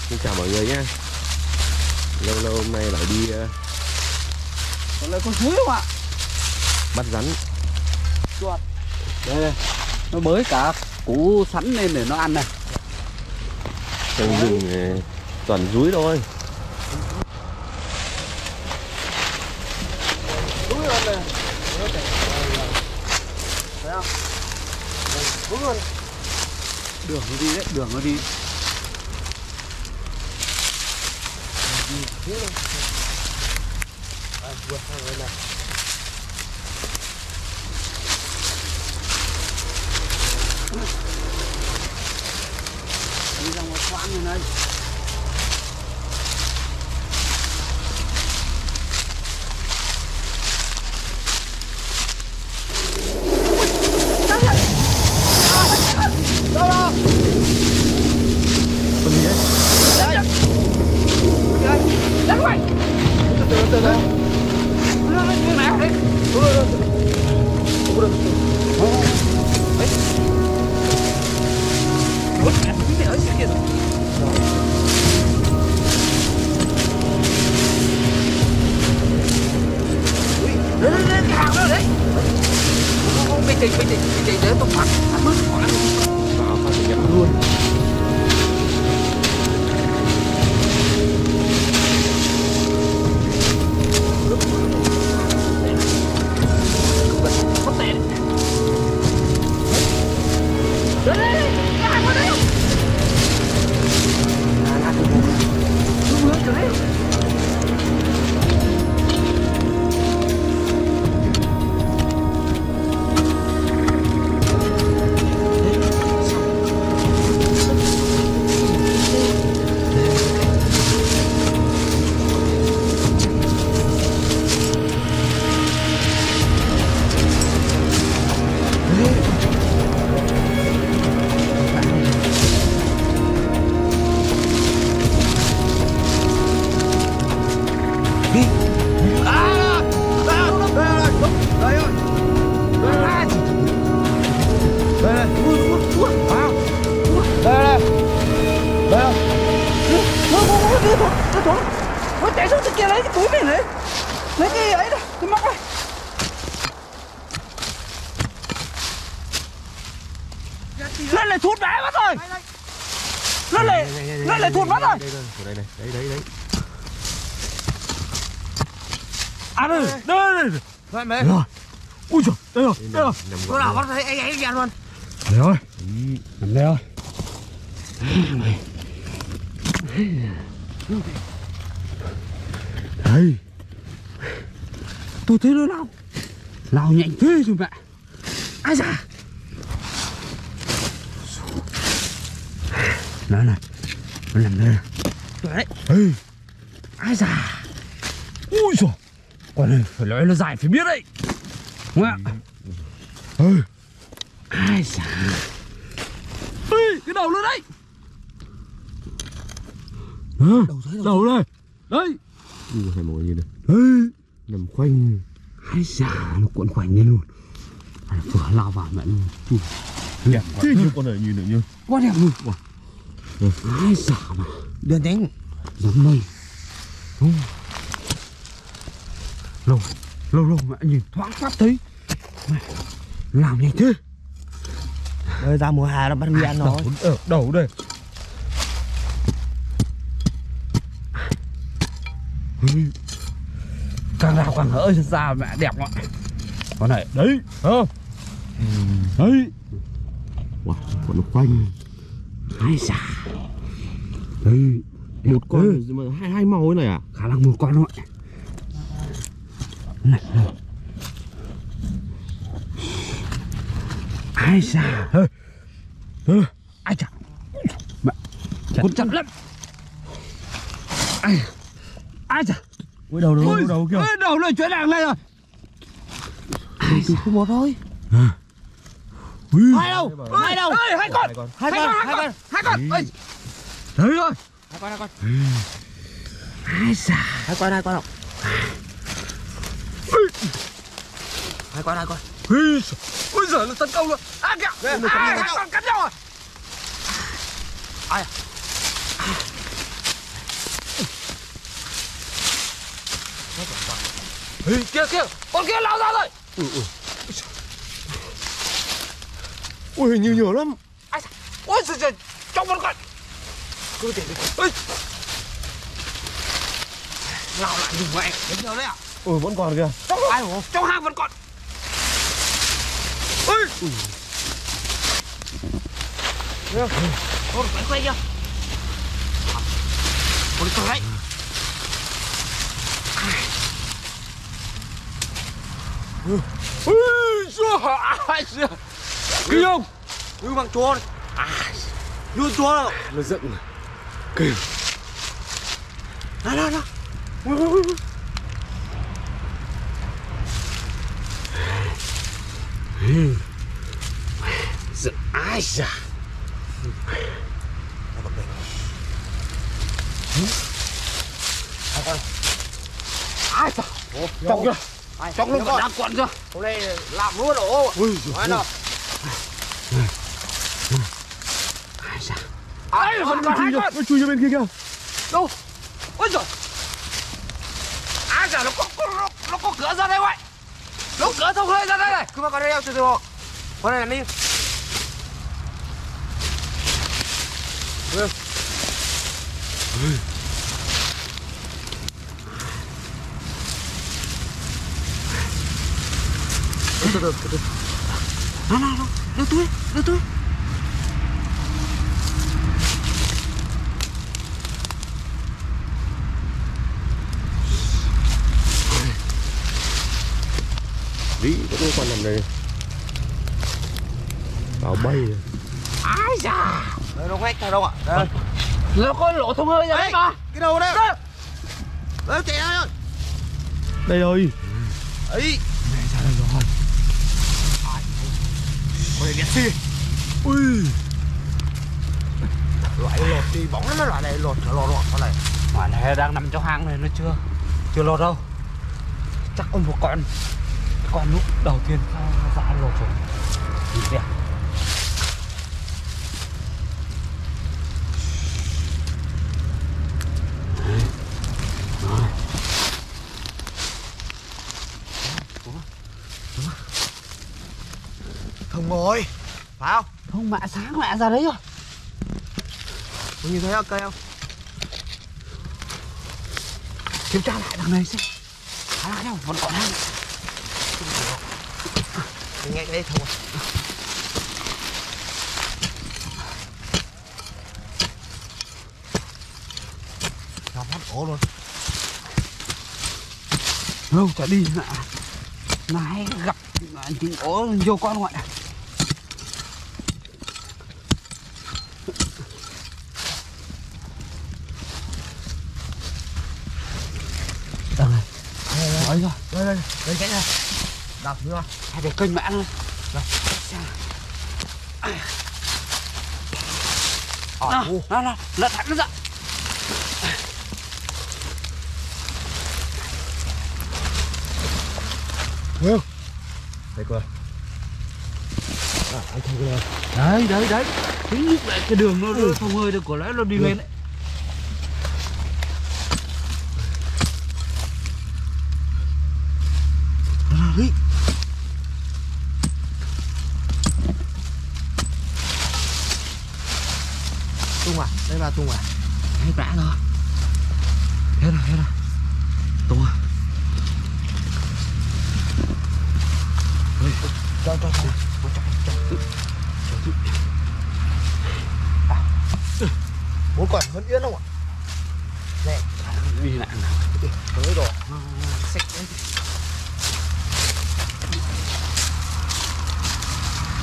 Xin chào mọi người nhé. Lâu lâu hôm nay lại đi lại con suối không ạ? bắt rắn. Chuột. Đây, nó bới cả củ sắn lên để nó ăn này. Trong rừng toàn rúi thôi. Rúi luôn này. Thấy không? Rúi luôn. Đường nó đi đấy, đường nó đi. Vượt sang đây này. Đi ra ngoài khoáng như này. Con gì đấy? Đánh mày! Từ từ. Nó như nào đấy? Đấy. Ủa, cái này ở kia rồi. Ui, đấy, cái hàng đó đấy. Không, bình tĩnh để tôi phạt mất quả Vào phát hiện luôn. có tiền. Đấy, cái hàng đó đấy. Đúng rồi đấy. Nó chạy xuống từ kia lấy cái túi mình đấy. Lấy cái ấy đây, cái móc đây. Lên lại thụt đá mất rồi. Lên lại thụt mất rồi. Đấy. À đây. Vậy mày. Rồi. Ui giời, đây rồi. Nó nào bắt thấy anh đèn luôn. Đây rồi. Nằm đây rồi. Đây. Tôi thấy nó lao nhanh thế rồi mẹ. Ai da. Nó này. Nó nằm đây này. Đấy. Ê. Ai da. Ui giời. Con này phải nói nó dài phải biết đấy. Đúng không ạ? Ê. Ai da. Ê, cái đầu lên đấy. Đầu đây. Đấy. Hai mồi gì đây? Ê. Nằm khoanh. Ai da, nó cuộn khoanh lên luôn. Vừa lao vào mẹ luôn. Đẹp thế như con này nhìn được như. Quá đẹp luôn. Ai da mà. Đơn đánh. Giống mây. Lâu mẹ nhìn thoáng phát thấy. Mẹ, làm nhanh thế. Rồi ra mùa hè nó bắt đi ăn rồi. Ở đầu đây. Càng nào càng hỡ ra mẹ đẹp lắm. Con này đấy, không? Đấy. Wow, con nó khoanh. Ai da. Đấy. Một con mà hai màu thế này à? Khả năng một con thôi. Này. Ai da. Ai chà. Mẹ. Con chặt lắm. Ai chà. Ui đầu kia. Đầu lên chỗ nàng này rồi. Ai thì không một thôi. Hai đâu? Ê, hai con. Hai con. Ê. Đấy rồi. Hai con. Ai da. Hai con không? Hai con. Ôi giời, nó tấn công luôn. À kìa. Cắn nhau à? Ai à? Kia kia, con kia lao ra rồi. Ui hình như nhiều lắm. Ai sao? Ôi trời, trong con con. Cứ để đi. Ôi. Lao lại dùng mẹ, đến nhiều đấy à? Ui vẫn còn kìa. Trong ai hổ? Trong hang vẫn còn. Ôi. Con quay chưa? Con đi đấy. Ui giời, ai giời. Kinh không? Như bằng chó này. Luôn chó nào. Nó giận. Kinh. Nào. Giận ai giời. Ai sao? Trong kìa. Trong lúc còn đang quặn chưa? Hôm nay làm luôn ổ. Ui giời. Nói nào. Ai vẫn còn hai con. Nó chui ra bên kia kìa. Đâu? Ôi giời. Ai giời, nó có cửa ra đây vậy. Nó cửa thông hơi ra đây này. Cứ mà con đây em từ từ. Con này là đi. Từ từ. Nào. Đưa túi. Ví vẫn còn nằm đây. Bảo bay rồi. Ai da. Đây nó ngách ra đâu ạ? Đây. Nó có lỗ thông hơi ra đấy mà. Cái đầu đây. Đấy chạy ra rồi. Đây rồi. Ấy. Này ra đây rồi. Con này đẹp xì. Ui. Loại lột thì bóng lắm, loại này lột con này. Quả này đang nằm trong hang này, nó chưa lột đâu. Chắc có một con lúc đầu tiên ra lột rồi. Nhìn kìa. Thông rồi. Phải không? Không, mẹ sáng mẹ ra đấy rồi. Có nhìn thấy cây không? Kiểm tra lại đằng này xem. Lại đâu, vẫn còn hang. Mình nghe cái đây thôi. Nó phát ổ luôn. Đâu, chả đi nữa. Nãy gặp tiếng ổ vô con ngoại. Đằng này. Đấy rồi. Đây cái này. Đập nữa. Hay để kênh mẹ thôi. Đây. Nào, lật hẳn nó ra. Thấy không? Thấy coi. Anh thấy cái này. Đấy. Thứ nhất là cái đường nó không hơi được, của lẽ nó đi lên đấy. Đi. Tung à? Đây là tung à? Hết đã rồi. Hết rồi. Tung à? Cho. Bố còn vẫn yên không ạ? Nè. Đi lại nào.